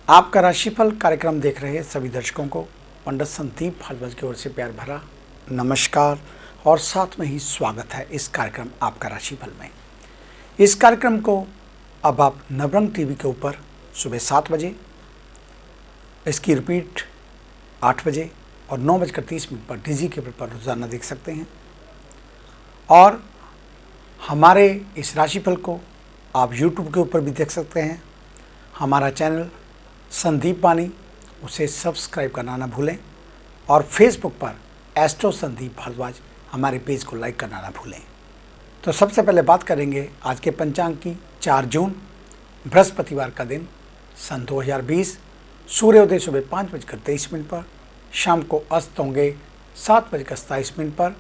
आपका राशिफल कार्यक्रम देख रहे सभी दर्शकों को पंडित संदीप भारद्वाज की ओर से प्यार भरा नमस्कार और साथ में ही स्वागत है इस कार्यक्रम आपका राशिफल में। इस कार्यक्रम को अब आप नवरंग टीवी के ऊपर सुबह 7 बजे, इसकी रिपीट 8 बजे और 9:30 पर डीजी केबल पर रोज़ाना देख सकते हैं। और हमारे इस राशिफल को आप यूट्यूब के ऊपर भी देख सकते हैं। हमारा चैनल संदीप वाणी, उसे सब्सक्राइब करना ना भूलें और फेसबुक पर एस्ट्रो संदीप भारद्वाज हमारे पेज को लाइक करना ना भूलें। तो सबसे पहले बात करेंगे आज के पंचांग की। 4 जून बृहस्पतिवार का दिन, सन 2020। सूर्योदय सुबह 5:23 पर, शाम को अस्त होंगे 7:27 पर।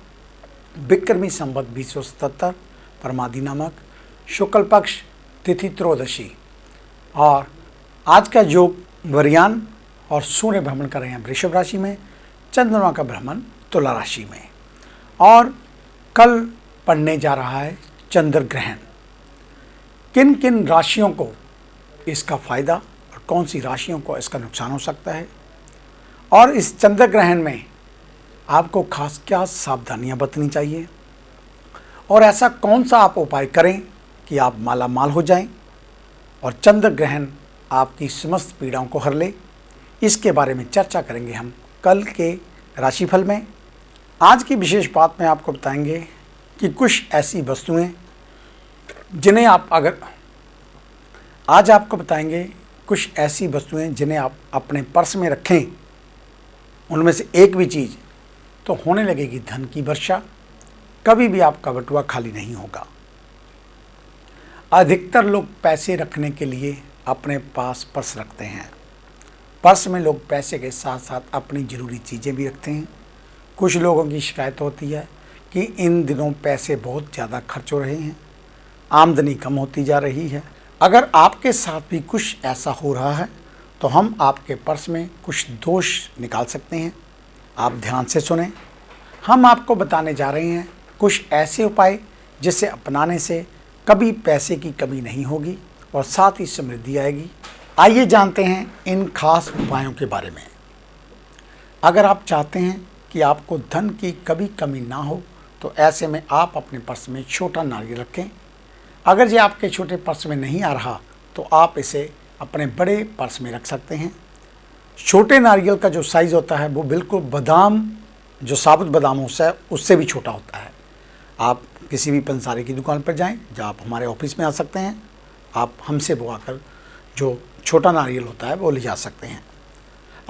विक्रमी संवत 2077 परमादि नामक, शुक्ल पक्ष, तिथि त्रयोदशी। और आज का योग वरियान और सूर्य भ्रमण कर रहे हैं वृषभ राशि में, चंद्रमा का भ्रमण तुला राशि में। और कल पड़ने जा रहा है चंद्र ग्रहण। किन किन राशियों को इसका फायदा और कौन सी राशियों को इसका नुकसान हो सकता है, और इस चंद्र ग्रहण में आपको खास क्या सावधानियां बरतनी चाहिए, और ऐसा कौन सा आप उपाय करें कि आप माला माल हो जाएं और चंद्र ग्रहण आपकी समस्त पीड़ाओं को हर ले। इसके बारे में चर्चा करेंगे हम कल के राशिफल में। आज की विशेष बात में आपको बताएंगे कि कुछ ऐसी वस्तुएं जिन्हें आप जिन्हें आप अपने पर्स में रखें, उनमें से एक भी चीज़ तो होने लगेगी धन की वर्षा। कभी भी आपका बटुआ खाली नहीं होगा। अधिकतर लोग पैसे रखने के लिए अपने पास पर्स रखते हैं। पर्स में लोग पैसे के साथ साथ अपनी ज़रूरी चीज़ें भी रखते हैं। कुछ लोगों की शिकायत होती है कि इन दिनों पैसे बहुत ज़्यादा खर्च हो रहे हैं, आमदनी कम होती जा रही है। अगर आपके साथ भी कुछ ऐसा हो रहा है तो हम आपके पर्स में कुछ दोष निकाल सकते हैं। आप ध्यान से सुने। हम आपको बताने जा रहे हैं कुछ ऐसे उपाय जिसे अपनाने से कभी पैसे की कमी नहीं होगी और साथ ही समृद्धि आएगी। आइए जानते हैं इन खास उपायों के बारे में। अगर आप चाहते हैं कि आपको धन की कभी कमी ना हो तो ऐसे में आप अपने पर्स में छोटा नारियल रखें। अगर ये आपके छोटे पर्स में नहीं आ रहा तो आप इसे अपने बड़े पर्स में रख सकते हैं। छोटे नारियल का जो साइज़ होता है वो बिल्कुल बादाम, जो साबुत बादाम होता है उससे भी छोटा होता है। आप किसी भी पंसारी की दुकान पर जाएं, जहाँ आप हमारे ऑफिस में आ सकते हैं, आप हमसे वो आकर जो छोटा नारियल होता है वो ले जा सकते हैं।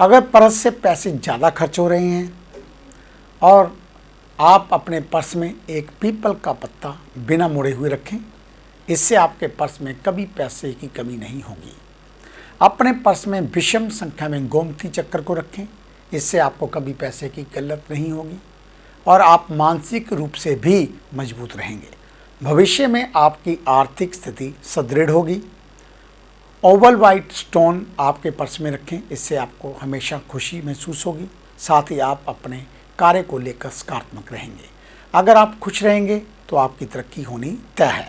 अगर पर्स से पैसे ज़्यादा खर्च हो रहे हैं और आप अपने पर्स में एक पीपल का पत्ता बिना मोड़े हुए रखें, इससे आपके पर्स में कभी पैसे की कमी नहीं होगी। अपने पर्स में विषम संख्या में गोमती चक्र को रखें, इससे आपको कभी पैसे की किल्लत नहीं होगी और आप मानसिक रूप से भी मजबूत रहेंगे। भविष्य में आपकी आर्थिक स्थिति सुदृढ़ होगी। ओवल वाइट स्टोन आपके पर्स में रखें, इससे आपको हमेशा खुशी महसूस होगी। साथ ही आप अपने कार्य को लेकर सकारात्मक रहेंगे। अगर आप खुश रहेंगे तो आपकी तरक्की होनी तय है।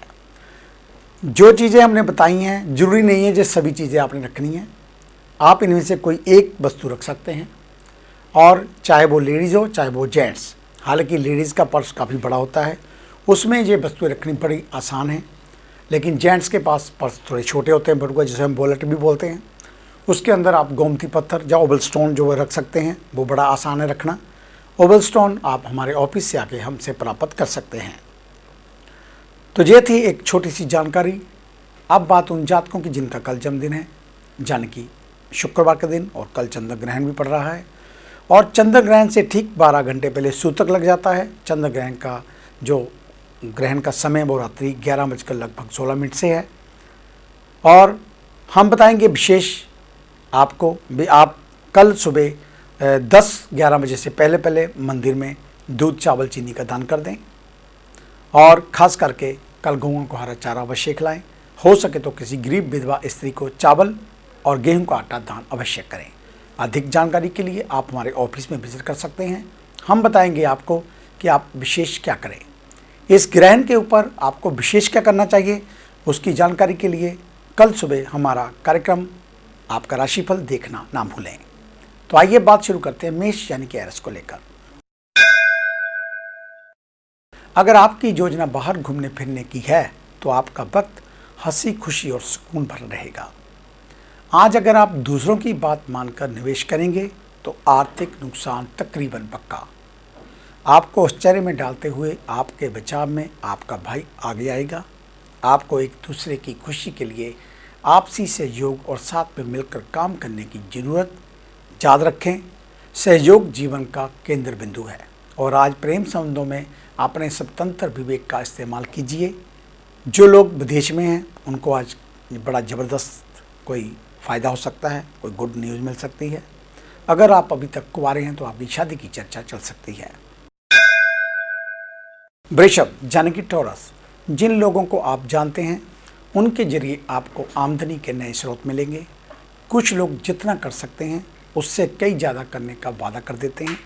जो चीज़ें हमने बताई हैं जरूरी नहीं है जो सभी चीज़ें आपने रखनी हैं। आप इनमें से कोई एक वस्तु रख सकते हैं, और चाहे वो लेडीज़ हो चाहे वो जेंट्स। हालांकि लेडीज़ का पर्स काफ़ी बड़ा होता है, उसमें ये वस्तुएं रखनी बड़ी आसान है, लेकिन जेंट्स के पास पर्स थोड़े छोटे होते हैं, बटुआ जिसे हम वॉलेट भी बोलते हैं। उसके अंदर आप गोमती पत्थर या ओवल स्टोन जो रख सकते हैं, वो बड़ा आसान है रखना। ओवल स्टोन आप हमारे ऑफिस से आके हमसे प्राप्त कर सकते हैं। तो ये थी एक छोटी सी जानकारी। अब बात उन जातकों की जिनका कल जन्मदिन है, यानी कि शुक्रवार का दिन, और कल चंद्र ग्रहण भी पड़ रहा है। और चंद्र ग्रहण से ठीक 12 घंटे पहले सूतक लग जाता है। चंद्र ग्रहण का जो ग्रहण का समय वो रात्रि 11:16 से है। और हम बताएंगे विशेष आपको भी, आप कल सुबह 10-11 बजे से पहले मंदिर में दूध, चावल, चीनी का दान कर दें। और ख़ास करके कल गौओं को हरा चारा अवश्य खिलाएं। हो सके तो किसी गरीब विधवा स्त्री को चावल और गेहूं का आटा दान अवश्य करें। अधिक जानकारी के लिए आप हमारे ऑफिस में विजिट कर सकते हैं। हम बताएंगे आपको कि आप विशेष क्या करें। इस ग्रहण के ऊपर आपको विशेष क्या करना चाहिए, उसकी जानकारी के लिए कल सुबह हमारा कार्यक्रम आपका राशिफल देखना ना भूलें। तो आइए बात शुरू करते हैं मेष यानी कि एरिस को लेकर। अगर आपकी योजना बाहर घूमने फिरने की है तो आपका वक्त हंसी खुशी और सुकून भरा रहेगा। आज अगर आप दूसरों की बात मानकर निवेश करेंगे तो आर्थिक नुकसान तकरीबन पक्का। आपको आश्चर्य में डालते हुए आपके बचाव में आपका भाई आगे आएगा। आपको एक दूसरे की खुशी के लिए आपसी सहयोग और साथ में मिलकर काम करने की ज़रूरत। याद रखें, सहयोग जीवन का केंद्र बिंदु है। और आज प्रेम संबंधों में अपने स्वतंत्र विवेक का इस्तेमाल कीजिए। जो लोग विदेश में हैं उनको आज बड़ा ज़बरदस्त कोई फ़ायदा हो सकता है, कोई गुड न्यूज़ मिल सकती है। अगर आप अभी तक कुंवारे हैं तो आपकी शादी की चर्चा चल सकती है। वृषभ यानी कि टॉरस, जिन लोगों को आप जानते हैं उनके जरिए आपको आमदनी के नए स्रोत मिलेंगे। कुछ लोग जितना कर सकते हैं उससे कई ज़्यादा करने का वादा कर देते हैं।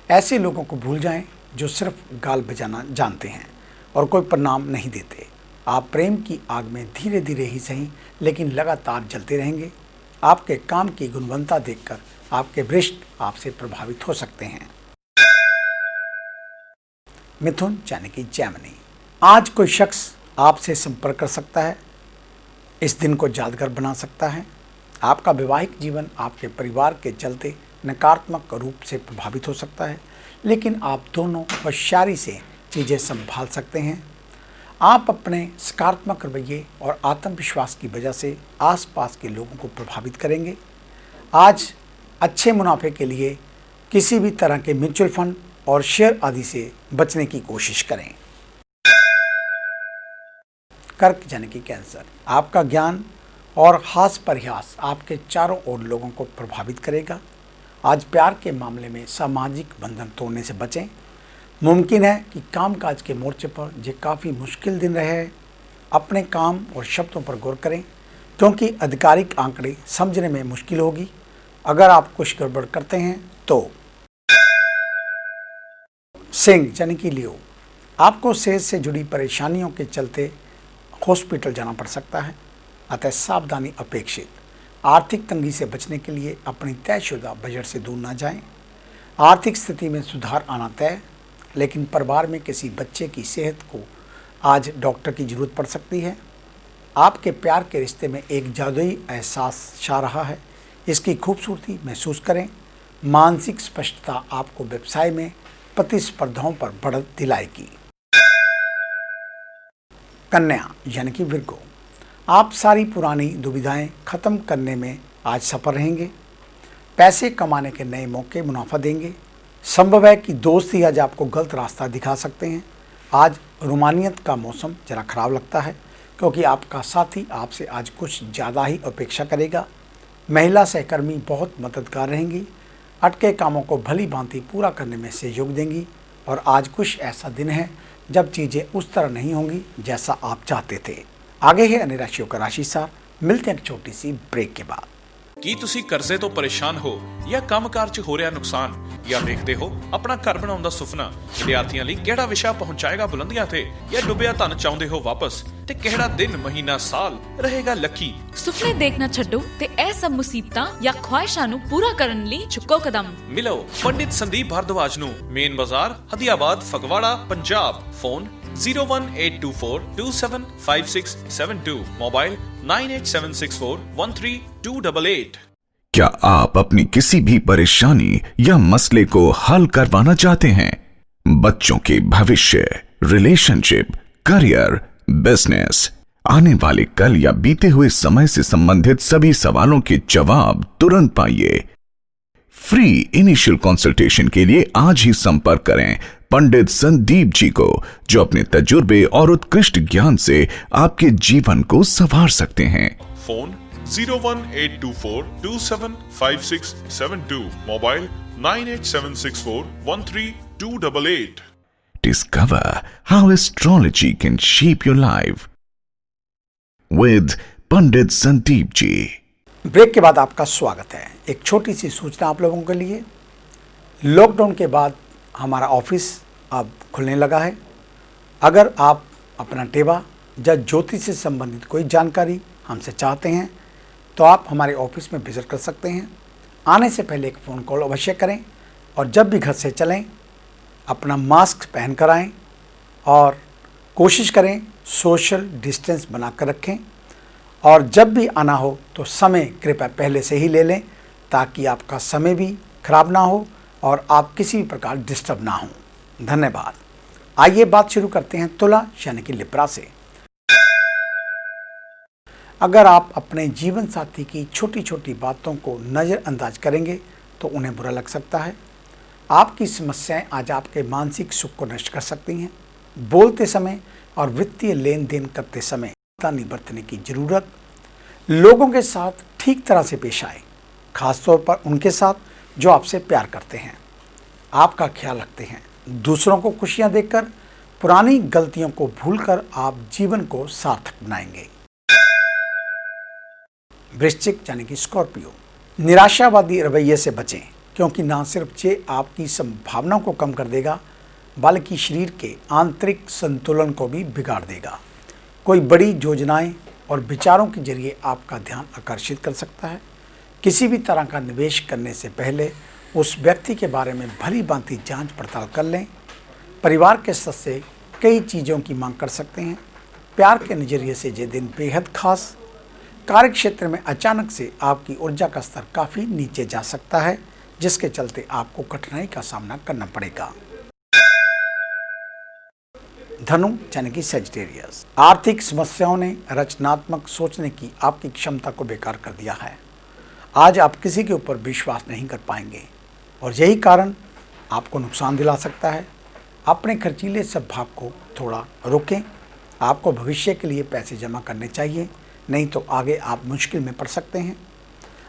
ऐसे लोगों को भूल जाएं जो सिर्फ गाल बजाना जानते हैं और कोई परिणाम नहीं देते। आप प्रेम की आग में धीरे धीरे ही सही लेकिन लगातार जलते रहेंगे। आपके काम की गुणवत्ता देखकर आपके वरिष्ठ आपसे प्रभावित हो सकते हैं। मिथुन यानी कि जैमिनी, आज कोई शख्स आपसे संपर्क कर सकता है, इस दिन को यादगार बना सकता है। आपका वैवाहिक जीवन आपके परिवार के चलते नकारात्मक रूप से प्रभावित हो सकता है, लेकिन आप दोनों होशियारी से चीज़ें संभाल सकते हैं। आप अपने सकारात्मक रवैये और आत्मविश्वास की वजह से आसपास के लोगों को प्रभावित करेंगे। आज अच्छे मुनाफे के लिए किसी भी तरह के म्यूचुअल फंड और शेयर आदि से बचने की कोशिश करें। कर्क यानी कि कैंसर, आपका ज्ञान और हास्य परिहास आपके चारों ओर लोगों को प्रभावित करेगा। आज प्यार के मामले में सामाजिक बंधन तोड़ने से बचें। मुमकिन है कि कामकाज के मोर्चे पर ये काफ़ी मुश्किल दिन रहे। अपने काम और शब्दों पर गौर करें क्योंकि आधिकारिक आंकड़े समझने में मुश्किल होगी। अगर आप कुछ गड़बड़ करते हैं तो। सिंह यानी कि लियो, आपको सेहत से जुड़ी परेशानियों के चलते हॉस्पिटल जाना पड़ सकता है, अतः सावधानी अपेक्षित। आर्थिक तंगी से बचने के लिए अपनी तयशुदा बजट से दूर ना जाएं। आर्थिक स्थिति में सुधार आना तय, लेकिन परिवार में किसी बच्चे की सेहत को आज डॉक्टर की ज़रूरत पड़ सकती है। आपके प्यार के रिश्ते में एक जादुई एहसास छा रहा है, इसकी खूबसूरती महसूस करें। मानसिक स्पष्टता आपको व्यवसाय में प्रतिस्पर्धाओं पर बढ़त दिलाएगी। कन्या यानी कि विर्गो, आप सारी पुरानी दुविधाएं खत्म करने में आज सफल रहेंगे। पैसे कमाने के नए मौके मुनाफा देंगे। संभव है कि दोस्त ही आज आपको गलत रास्ता दिखा सकते हैं। आज रोमानियत का मौसम जरा खराब लगता है क्योंकि आपका साथी आपसे आज कुछ ज़्यादा ही अपेक्षा करेगा। महिला सहकर्मी बहुत मददगार रहेंगी। अटके कामों को भली भांति पूरा करने में सहयोग देंगी। और आज कुछ ऐसा दिन है जब चीज़ें उस तरह नहीं होंगी जैसा आप चाहते थे। आगे है अन्य राशियों का राशिसार। मिलते हैं एक छोटी सी ब्रेक के बाद। ਕੀ ਤੁਸੀਂ ਕਰਜ਼ੇ ਤੋਂ ਪਰੇਸ਼ਾਨ ਹੋ ਜਾਂ ਕੰਮਕਾਰ 'ਚ ਹੋ ਰਿਹਾ ਨੁਕਸਾਨ ਜਾਂ ਵੇਖਦੇ ਹੋ ਆਪਣਾ ਘਰ ਬਣਾਉਣ ਦਾ ਸੁਪਨਾ? ਵਿਦਿਆਰਥੀਆਂ ਲਈ ਕਿਹੜਾ ਵਿਸ਼ਾ ਪਹੁੰਚਾਏਗਾ ਬੁਲੰਦੀਆਂ ਤੇ ਜਾਂ ਡੁੱਬਿਆ ਧਨ ਚਾਹੁੰਦੇ ਹੋ ਵਾਪਸ? ਤੇ ਕਿਹੜਾ ਦਿਨ ਮਹੀਨਾ ਸਾਲ ਰਹੇਗਾ ਲੱਕੀ? ਸੁਪਨੇ ਦੇਖਣਾ ਛੱਡੋ ਤੇ ਇਹ ਸਭ ਮੁਸੀਬਤਾਂ ਜਾਂ ਖੁਆਇਸ਼ਾਂ ਨੂੰ ਪੂਰਾ ਕਰਨ ਲਈ ਚੁੱਕੋ ਕਦਮ। ਮਿਲੋ ਪੰਡਿਤ ਸੰਦੀਪ ਭਾਰਦਵਾਜ ਨੂੰ, ਮੇਨ ਬਾਜ਼ਾਰ ਹਦੀਆਬਾਦ ਫਗਵਾੜਾ ਪੰਜਾਬ। Phone 01824275672, mobile 9876413288। क्या आप अपनी किसी भी परेशानी या मसले को हल करवाना चाहते हैं? बच्चों के भविष्य, रिलेशनशिप, करियर, बिजनेस, आने वाले कल या बीते हुए समय से संबंधित सभी सवालों के जवाब तुरंत पाइए। फ्री इनिशियल कंसल्टेशन के लिए आज ही संपर्क करें पंडित संदीप जी को, जो अपने तजुर्बे और उत्कृष्ट ज्ञान से आपके जीवन को संवार सकते हैं। Phone 01824275672, mobile 9876413288। Discover how astrology can shape your life with Pandit Sandeep ji. Break के बाद आपका स्वागत है। एक छोटी सी सूचना आप लोगों के लिए। लॉकडाउन के बाद हमारा ऑफिस अब खुलने लगा है। अगर आप अपना टेबा या ज्योतिष से संबंधित कोई जानकारी हमसे चाहते हैं तो आप हमारे ऑफिस में विजिट कर सकते हैं। आने से पहले एक फ़ोन कॉल अवश्य करें और जब भी घर से चलें अपना मास्क पहन कर आएँ और कोशिश करें सोशल डिस्टेंस बनाकर रखें। और जब भी आना हो तो समय कृपया पहले से ही ले लें ताकि आपका समय भी खराब ना हो और आप किसी भी प्रकार डिस्टर्ब ना हो। धन्यवाद। आइए बात शुरू करते हैं तुला यानी कि लिब्रा से। अगर आप अपने जीवन साथी की छोटी छोटी बातों को नज़रअंदाज करेंगे तो उन्हें बुरा लग सकता है। आपकी समस्याएं आज आपके मानसिक सुख को नष्ट कर सकती हैं। बोलते समय और वित्तीय लेन देन करते समय सावधानी बरतने की जरूरत। लोगों के साथ ठीक तरह से पेश आए, खासतौर पर उनके साथ जो आपसे प्यार करते हैं, आपका ख्याल रखते हैं। दूसरों को खुशियां देकर पुरानी गलतियों को भूलकर आप जीवन को सार्थक बनाएंगे। वृश्चिक यानी कि स्कॉर्पियो, निराशावादी रवैये से बचें क्योंकि ना सिर्फ ये आपकी संभावनाओं को कम कर देगा बल्कि शरीर के आंतरिक संतुलन को भी बिगाड़ देगा। कोई बड़ी योजनाएं और विचारों के जरिए आपका ध्यान आकर्षित कर सकता है। किसी भी तरह का निवेश करने से पहले उस व्यक्ति के बारे में भली भांति जांच पड़ताल कर लें। परिवार के सदस्य कई चीज़ों की मांग कर सकते हैं। प्यार के नज़रिए से ये दिन बेहद खास। कार्य क्षेत्र में अचानक से आपकी ऊर्जा का स्तर काफ़ी नीचे जा सकता है जिसके चलते आपको कठिनाई का सामना करना पड़ेगा। धनु यानी कि सजिटेरियस, आर्थिक समस्याओं ने रचनात्मक सोचने की आपकी क्षमता को बेकार कर दिया है। आज आप किसी के ऊपर विश्वास नहीं कर पाएंगे और यही कारण आपको नुकसान दिला सकता है। अपने खर्चीले स्वभाव को थोड़ा रोकें। आपको भविष्य के लिए पैसे जमा करने चाहिए, नहीं तो आगे आप मुश्किल में पड़ सकते हैं।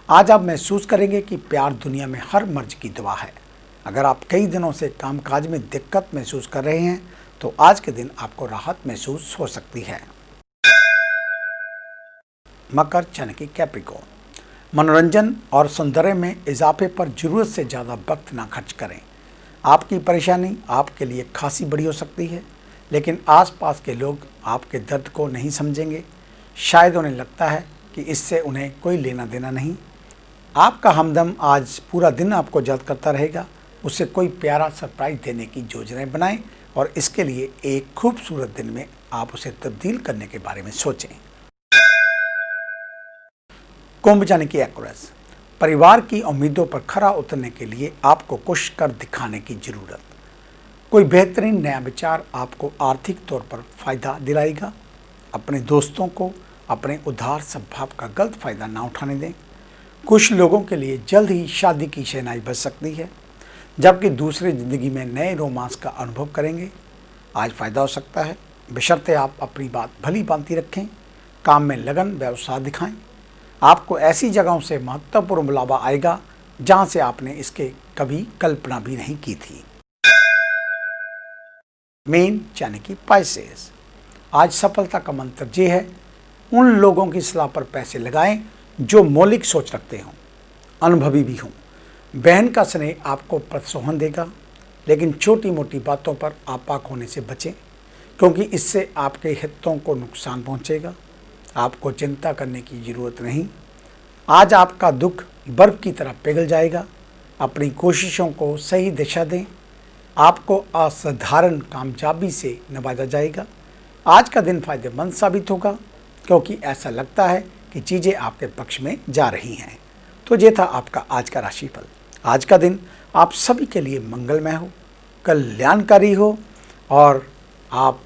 आज आप महसूस करेंगे कि प्यार दुनिया में हर मर्ज की दवा है। अगर आप कई दिनों से कामकाज में दिक्कत महसूस कर रहे हैं तो आज के दिन आपको राहत महसूस हो सकती है। मकर यानी कि कैप्रिकॉर्न, मनोरंजन और सौंदर्य में इजाफे पर जरूरत से ज़्यादा वक्त ना खर्च करें। आपकी परेशानी आपके लिए खासी बड़ी हो सकती है लेकिन आसपास के लोग आपके दर्द को नहीं समझेंगे। शायद उन्हें लगता है कि इससे उन्हें कोई लेना देना नहीं। आपका हमदम आज पूरा दिन आपको याद करता रहेगा। उसे कोई प्यारा सरप्राइज देने की योजनाएं बनाएं और इसके लिए एक खूबसूरत दिन में आप उसे तब्दील करने के बारे में सोचें। कुंभ यानी कि एक्वेरियस, परिवार की उम्मीदों पर खरा उतरने के लिए आपको कुछ कर दिखाने की जरूरत। कोई बेहतरीन नया विचार आपको आर्थिक तौर पर फायदा दिलाएगा। अपने दोस्तों को अपने उदार स्वभाव का गलत फायदा ना उठाने दें। कुछ लोगों के लिए जल्द ही शादी की शहनाई बज सकती है जबकि दूसरे ज़िंदगी में नए रोमांस का अनुभव करेंगे। आज फ़ायदा हो सकता है बशर्ते आप अपनी बात भली भांति रखें। काम में लगन व उत्साह दिखाएं। आपको ऐसी जगहों से महत्वपूर्ण बुलावा आएगा जहां से आपने इसके कभी कल्पना भी नहीं की थी। मीन यानी कि पाइसेस, आज सफलता का मंत्र ये है, उन लोगों की सलाह पर पैसे लगाएं जो मौलिक सोच रखते हों, अनुभवी भी हों। बहन का स्नेह आपको प्रोत्साहन देगा लेकिन छोटी मोटी बातों पर आपाक होने से बचें क्योंकि इससे आपके हितों को नुकसान पहुंचेगा। आपको चिंता करने की ज़रूरत नहीं। आज आपका दुख बर्फ़ की तरह पिघल जाएगा। अपनी कोशिशों को सही दिशा दें। आपको असाधारण कामयाबी से नवाजा जाएगा। आज का दिन फायदेमंद साबित होगा क्योंकि ऐसा लगता है कि चीज़ें आपके पक्ष में जा रही हैं। तो ये था आपका आज का राशिफल। आज का दिन आप सभी के लिए मंगलमय हो, कल्याणकारी हो और आप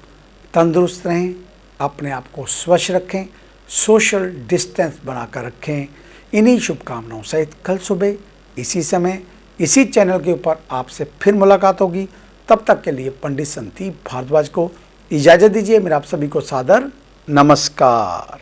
तंदुरुस्त रहें। अपने आप को स्वच्छ रखें, सोशल डिस्टेंस बनाकर रखें। इन्हीं शुभकामनाओं सहित कल सुबह इसी समय इसी चैनल के ऊपर आपसे फिर मुलाकात होगी। तब तक के लिए पंडित संदीप भारद्वाज को इजाज़त दीजिए। मेरा आप सभी को सादर नमस्कार।